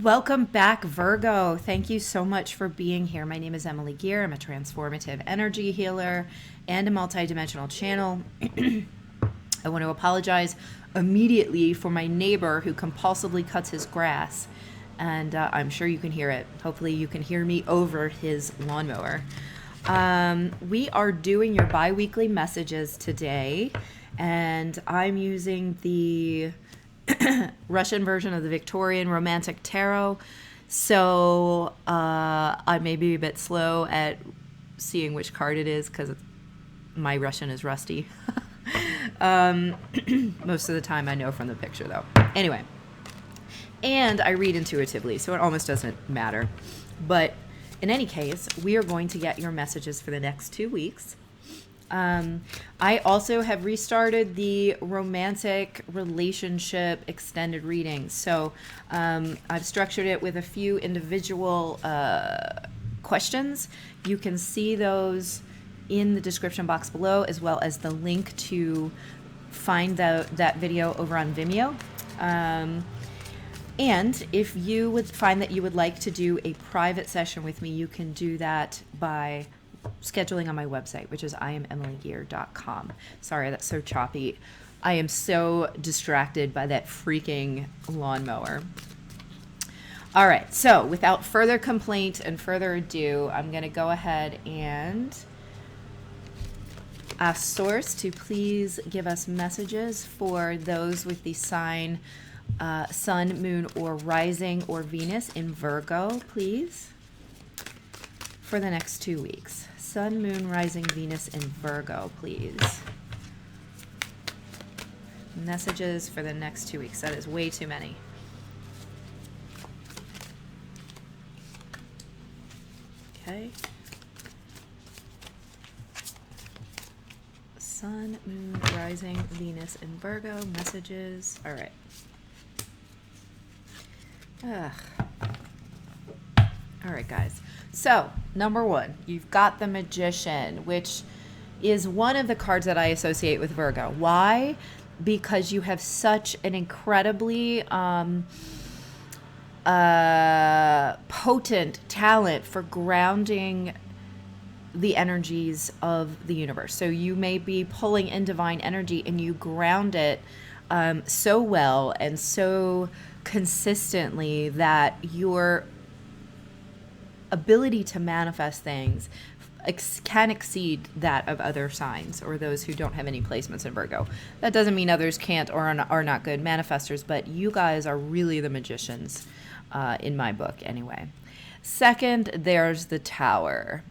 Welcome back, Virgo. Thank you so much for being here. My name is Emily Gear. I'm a transformative energy healer and a multidimensional channel. I want to apologize immediately for my neighbor who compulsively cuts his grass, and I'm sure you can hear it. Hopefully you can hear me over his lawnmower. We are doing your bi-weekly messages today, and I'm using the Russian version of the Victorian Romantic Tarot. So I may be a bit slow at seeing which card it is because my Russian is rusty. Most of the time I know from the picture though. Anyway, and I read intuitively, so it almost doesn't matter. But in any case, we are going to get your messages for the next 2 weeks. I also have restarted the romantic relationship extended reading. So I've structured it with a few individual questions. You can see those in the description box below, as well as the link to find that video over on Vimeo. And if you would find that you would like to do a private session with me, you can do that by scheduling on my website, which is IamEmilyGear.com. Sorry, that's so choppy. I am so distracted by that freaking lawnmower. All right, so without further complaint and further ado, I'm going to go ahead and ask Source to please give us messages for those with the sign Sun, Moon, or Rising or Venus in Virgo, please, for the next 2 weeks. Sun, Moon, Rising, Venus in Virgo, please. Messages for the next 2 weeks. That is way too many. Okay. Sun, Moon, Rising, Venus in Virgo. Messages. All right. All right, guys. So, number one, you've got the Magician, which is one of the cards that I associate with Virgo. Why? Because you have such an incredibly potent talent for grounding the energies of the universe. So you may be pulling in divine energy and you ground it so well and so consistently that your ability to manifest things can exceed that of other signs or those who don't have any placements in Virgo. That doesn't mean others can't or are not good manifestors, but you guys are really the magicians in my book anyway. Second, there's the Tower.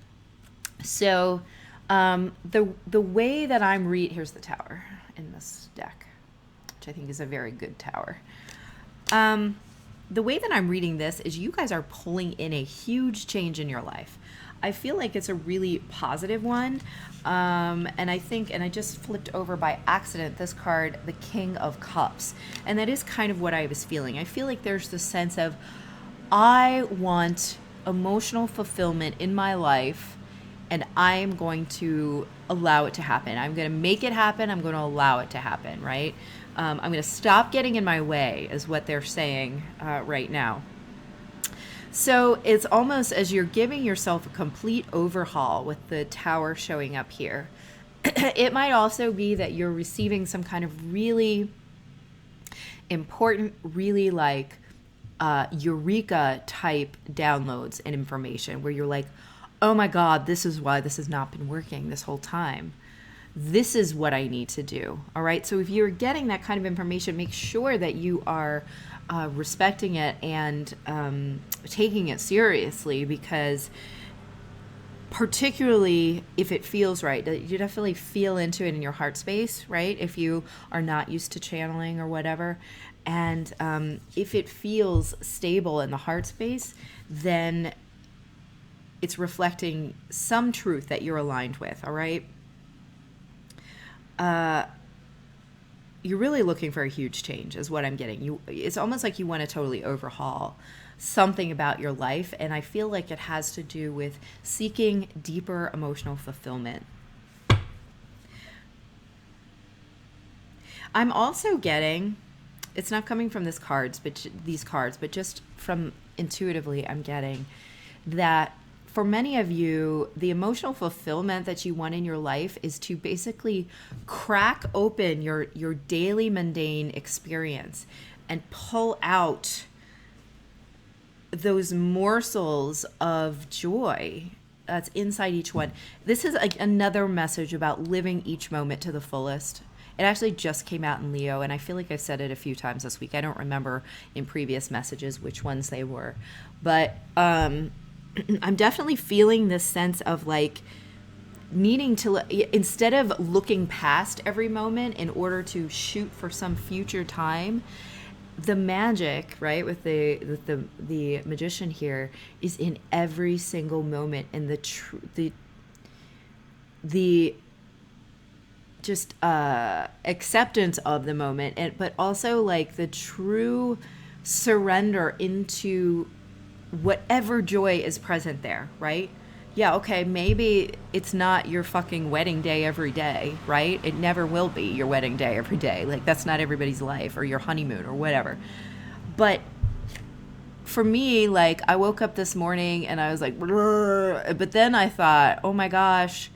So the way that I'm here's the Tower in this deck, which I think is a very good tower. The way that I'm reading this is you guys are pulling in a huge change in your life. I feel like it's a really positive one. And I just flipped over by accident this card, the King of Cups. And that is kind of what I was feeling. I feel like there's this sense of, I want emotional fulfillment in my life, and I'm going to allow it to happen. I'm going to make it happen. I'm going to allow it to happen, right? I'm going to stop getting in my way, is what they're saying right now. So it's almost as you're giving yourself a complete overhaul with the Tower showing up here. It might also be that you're receiving some kind of really important, really like eureka type downloads and information where you're like, oh my God, this is why this has not been working this whole time. This is what I need to do. All right. So if you're getting that kind of information, make sure that you are respecting it and taking it seriously, because particularly if it feels right, you definitely feel into it in your heart space, right? If you are not used to channeling or whatever. And if it feels stable in the heart space, then it's reflecting some truth that you're aligned with. All right. You're really looking for a huge change is what I'm getting. It's almost like you want to totally overhaul something about your life, and I feel like it has to do with seeking deeper emotional fulfillment. I'm also getting it's not coming from these cards, but just from intuitively, I'm getting that for many of you, the emotional fulfillment that you want in your life is to basically crack open your daily mundane experience and pull out those morsels of joy that's inside each one. This is another message about living each moment to the fullest. It actually just came out in Leo, and I feel like I've said it a few times this week. I don't remember in previous messages which ones they were, but I'm definitely feeling this sense of like needing to, instead of looking past every moment in order to shoot for some future time, the magic, right, with the magician here is in every single moment, and the just acceptance of the moment, but also like the true surrender into whatever joy is present there, right? Yeah, okay, maybe it's not your fucking wedding day every day, right? It never will be your wedding day every day. Like, that's not everybody's life, or your honeymoon or whatever. But for me, like, I woke up this morning and I was like, but then I thought, oh my gosh,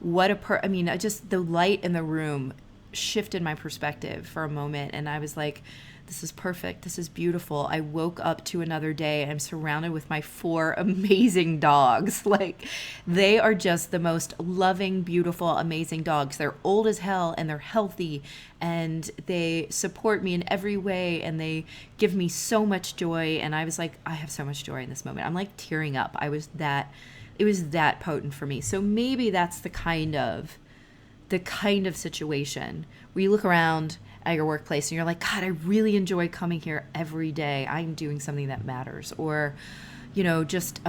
the light in the room shifted my perspective for a moment, and I was like, this is perfect. This is beautiful. I woke up to another day. I'm surrounded with my 4 amazing dogs. Like, they are just the most loving, beautiful, amazing dogs. They're old as hell and they're healthy, and they support me in every way, and they give me so much joy. And I was like, I have so much joy in this moment. I'm like tearing up. It was that potent for me. So maybe that's the kind of situation where you look around at your workplace and you're like, God, I really enjoy coming here every day. I'm doing something that matters. Or, just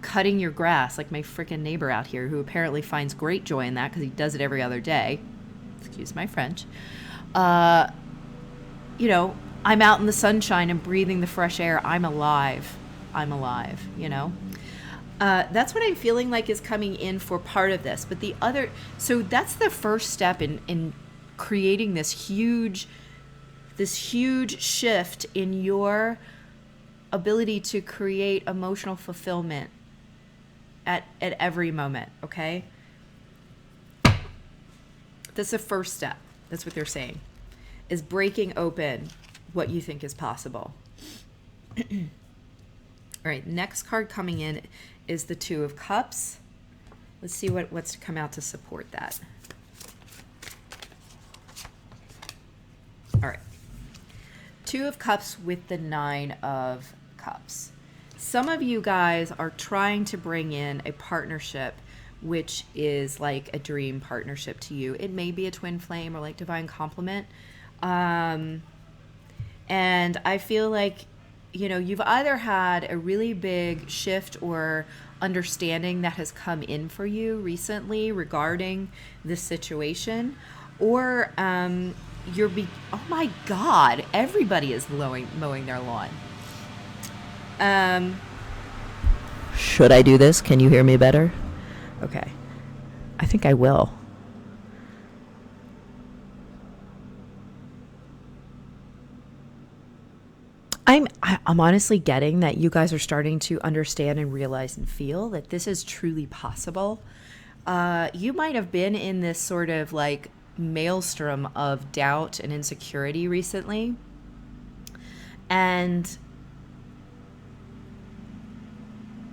cutting your grass, like my freaking neighbor out here, who apparently finds great joy in that because he does it every other day. Excuse my French. I'm out in the sunshine and breathing the fresh air. I'm alive, That's what I'm feeling like is coming in for part of this. But so that's the first step in creating this huge shift in your ability to create emotional fulfillment at every moment, okay? That's the first step. That's what they're saying, is breaking open what you think is possible. All right, next card coming in is the 2 of Cups. Let's see what's to come out to support that. All right. 2 of Cups with the 9 of Cups. Some of you guys are trying to bring in a partnership which is like a dream partnership to you. It may be a twin flame or like divine complement. And I feel like, you've either had a really big shift or understanding that has come in for you recently regarding this situation, or oh my God, everybody is mowing their lawn. Should I do this? Can you hear me better? Okay. I think I will. I'm honestly getting that you guys are starting to understand and realize and feel that this is truly possible. You might have been in this sort of like maelstrom of doubt and insecurity recently, and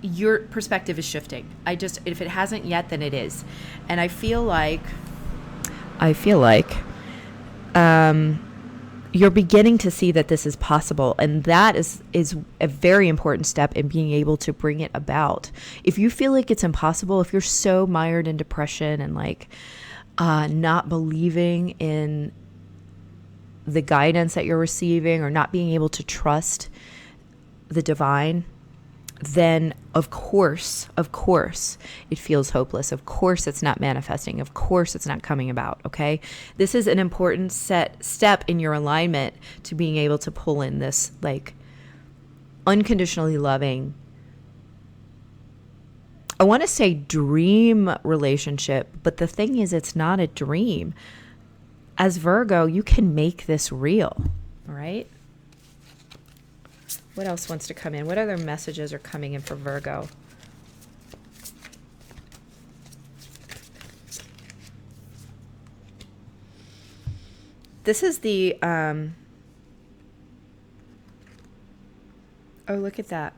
your perspective is shifting. If it hasn't yet, then it is. And I feel like you're beginning to see that this is possible, and that is a very important step in being able to bring it about. If you feel like it's impossible, if you're so mired in depression and like not believing in the guidance that you're receiving, or not being able to trust the divine, then of course it feels hopeless. Of course it's not manifesting. Of course it's not coming about, okay? This is an important step in your alignment to being able to pull in this like unconditionally loving, I want to say dream relationship, but the thing is, it's not a dream. As Virgo, you can make this real, all right? What else wants to come in? What other messages are coming in for Virgo? This is the, oh, look at that.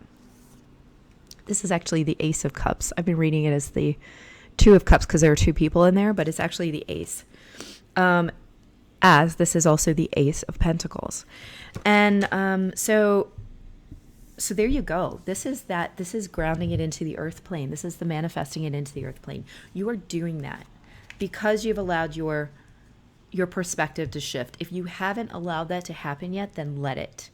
This is actually the Ace of Cups. I've been reading it as the Two of Cups because there are two people in there, but it's actually the Ace. As this is also the Ace of Pentacles. And so there you go. This is grounding it into the earth plane. This is the manifesting it into the earth plane. You are doing that because you've allowed your perspective to shift. If you haven't allowed that to happen yet, then let it.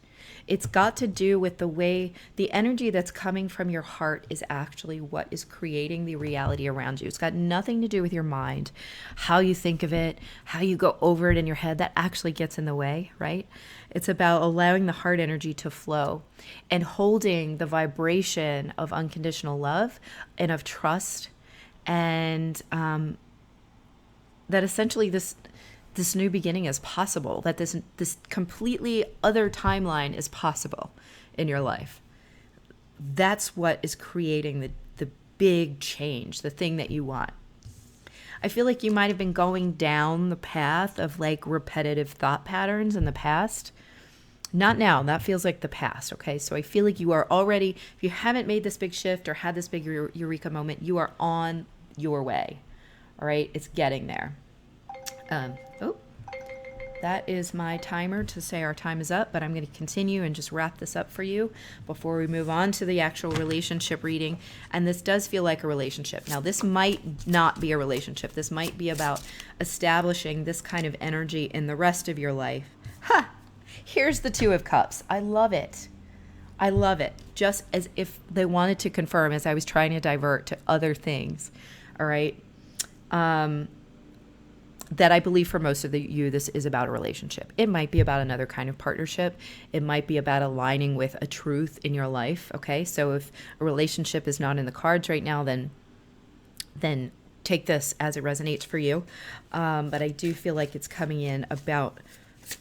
It's got to do with the way the energy that's coming from your heart is actually what is creating the reality around you. It's got nothing to do with your mind, how you think of it, how you go over it in your head. That actually gets in the way, right? It's about allowing the heart energy to flow and holding the vibration of unconditional love and of trust, and that essentially this new beginning is possible, that this completely other timeline is possible in your life. That's what is creating the big change, the thing that you want. I feel like you might have been going down the path of like repetitive thought patterns in the past. Not now. That feels like the past, okay? So I feel like you are already, if you haven't made this big shift or had this big eureka moment, you are on your way, all right? It's getting there. That is my timer to say our time is up, but I'm going to continue and just wrap this up for you before we move on to the actual relationship reading. And this does feel like a relationship. Now, this might not be a relationship. This might be about establishing this kind of energy in the rest of your life. Ha! Here's the Two of Cups. I love it. I love it. Just as if they wanted to confirm as I was trying to divert to other things. All right? That I believe for most of you, this is about a relationship. It might be about another kind of partnership. It might be about aligning with a truth in your life, okay? So if a relationship is not in the cards right now, then take this as it resonates for you. But I do feel like it's coming in about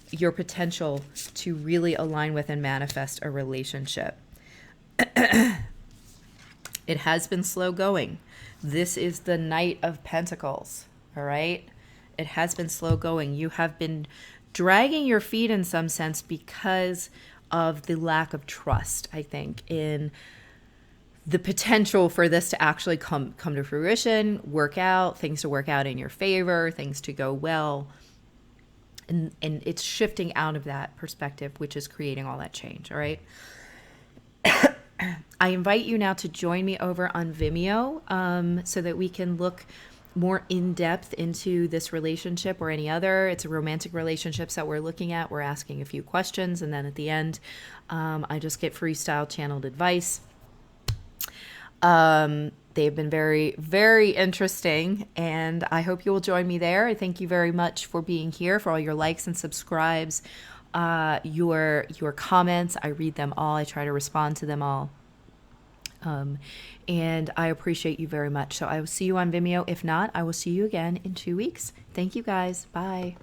your potential to really align with and manifest a relationship. It has been slow going. This is the Knight of Pentacles, all right? It has been slow going. You have been dragging your feet in some sense because of the lack of trust, I think, in the potential for this to actually come to fruition, work out, things to work out in your favor, things to go well. And it's shifting out of that perspective, which is creating all that change, all right? I invite you now to join me over on Vimeo so that we can look more in depth into this relationship or any other. It's a romantic relationships that we're looking at. We're asking a few questions, and then at the end, I just get freestyle channeled advice. They've been very, very interesting, and I hope you will join me there. I thank you very much for being here, for all your likes and subscribes, your comments. I read them all. I try to respond to them all. And I appreciate you very much. So I will see you on Vimeo. If not, I will see you again in 2 weeks. Thank you guys. Bye.